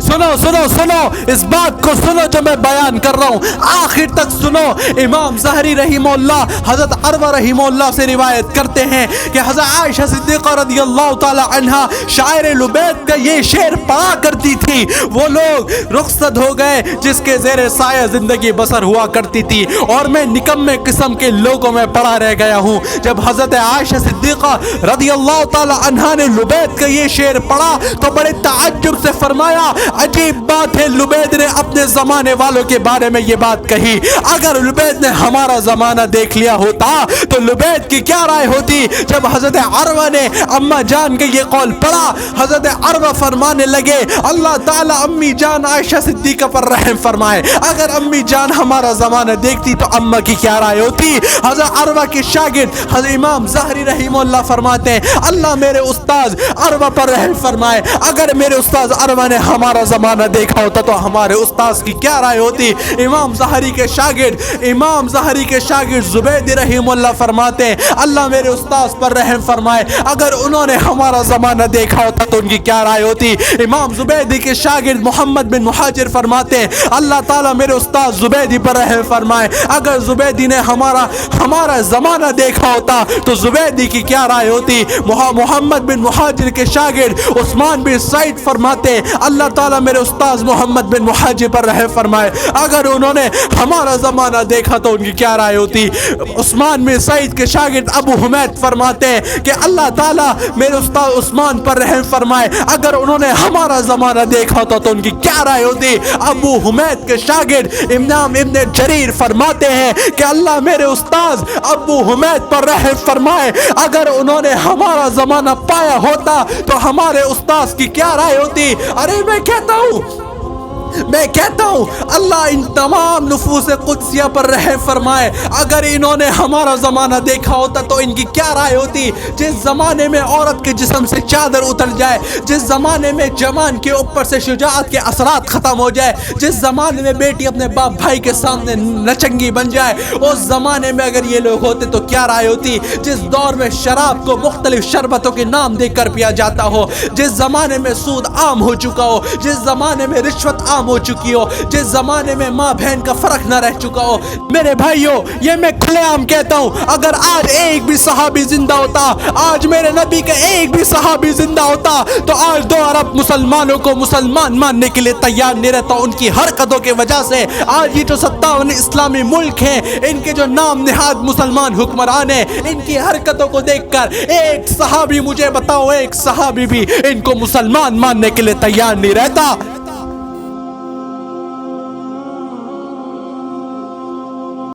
سنو سنو سنو، اس بات کو سنو جو میں بیان کر رہا ہوں، آخر تک سنو۔ امام ظاہری رحمہ اللہ حضرت عروہ رحمہ اللہ سے روایت کرتے ہیں کہ حضرت عائشہ صدیقہ رضی اللہ تعالی عنہا شاعر لبید کا یہ شعر پڑھا کرتی تھی۔ وہ لوگ رخصت ہو گئے جس کے زیر سایہ زندگی بسر ہوا کرتی تھی، اور میں نکمے قسم کے لوگوں میں پڑا رہ گیا ہوں۔ جب حضرت عائشہ صدیقہ رضی اللہ تعالی عنہا نے لبید کا یہ شعر پڑھا تو بڑے تعجب سے فرمایا، عجیب بات ہے، لبید نے اپنے زمانے والوں کے بارے میں یہ بات کہی۔ اگر لبید نے ہمارا زمانہ دیکھ لیا ہوتا تو لبید کی کیا رائے ہوتی؟ جب حضرت عروہ نے اما جان کے یہ قول پڑھا، حضرت عروہ فرمانے لگے، اللہ تعالیٰ امی جان عائشہ صدیقہ پر رحم فرمائے، اگر امی جان ہمارا زمانہ دیکھتی تو اما کی کیا رائے ہوتی؟ حضرت عروہ کے شاگرد حضرت امام ظاہری رحمہ اللہ فرماتے ہیں، اللہ میرے استاذ عروہ پر رحم فرمائے، اگر میرے استاذ عروہ نے ہمارا زمانہ دیکھا ہوتا تو ہمارے استاذ کی کیا رائے ہوتی؟ امام ظاہری کے شاگرد زبید رحمہ اللہ فرماتے ہیں، اللہ میرے استاذ پر رحم فرمائے، اگر انہوں نے ہمارا زمانہ دیکھا ہوتا تو ان کی کیا رائے ہوتی؟ امام زبیدی کے شاگرد محمد بن مہاجر فرماتے ہیں، اللہ تعالیٰ میرے استاذ زبیدی پر رحم فرمائے، اگر زبیدی نے ہمارا زمانہ دیکھا ہوتا تو زبیدی کی کیا رائے ہوتی؟ محمد بن مہاجر کے شاگرد عثمان بن سعید فرماتے ہیں، اللہ تعالیٰ میرے استاذ محمد بن مہاجر پر رحم فرمائے، اگر انہوں نے ہمارا زمانہ دیکھا تو ان کی کیا رائے ہوتی؟ عثمان بن سعید کے شاگرد ابو حمید فرماتے ہیں کہ اللہ تعالیٰ میرے استاد عثمان پر رحم فرمائے، اگر انہوں نے ہمارا زمانہ دیکھا ہوتا تو ان کی کیا رائے ہوتی؟ ابو حمید کے شاگرد امام ابن جریر فرماتے ہیں کہ اللہ میرے استاذ ابو حمید پر رحم فرمائے، اگر انہوں نے ہمارا زمانہ پایا ہوتا تو ہمارے استاذ کی کیا رائے ہوتی؟ ارے میں کہتا ہوں اللہ ان تمام نفوس قدسیہ پر رحم فرمائے، اگر انہوں نے ہمارا زمانہ دیکھا ہوتا تو ان کی کیا رائے ہوتی؟ جس زمانے میں عورت کے جسم سے چادر اتر جائے، جس زمانے میں جوان کے اوپر سے شجاعت کے اثرات ختم ہو جائے، جس زمانے میں بیٹی اپنے باپ بھائی کے سامنے نچنگی بن جائے، اس زمانے میں اگر یہ لوگ ہوتے تو کیا رائے ہوتی؟ جس دور میں شراب کو مختلف شربتوں کے نام دے کر پیا جاتا ہو، جس زمانے میں سود عام ہو چکا ہو، جس زمانے میں رشوت عام ہو چکی ہو، جس زمانے میں ماں بہن کا فرق نہ رہ چکا ہو، میرے بھائیوں یہ میں کھلے عام کہتا ہوں، اگر آج ایک بھی صحابی زندہ ہوتا، آج میرے نبی کا ایک بھی صحابی زندہ ہوتا تو آج 2 ارب مسلمانوں کو مسلمان ماننے کے لیے تیار نہیں رہتا۔ ان کی حرکتوں کی وجہ سے آج یہ جو 57 اسلامی ملک ہیں، ان کے جو نام نہاد مسلمان حکمران ہیں، ان کی حرکتوں کو دیکھ کر ایک صحابی مجھے بتاؤ، ایک صحابی بھی ان کو مسلمان ماننے کے لیے تیار نہیں رہتا۔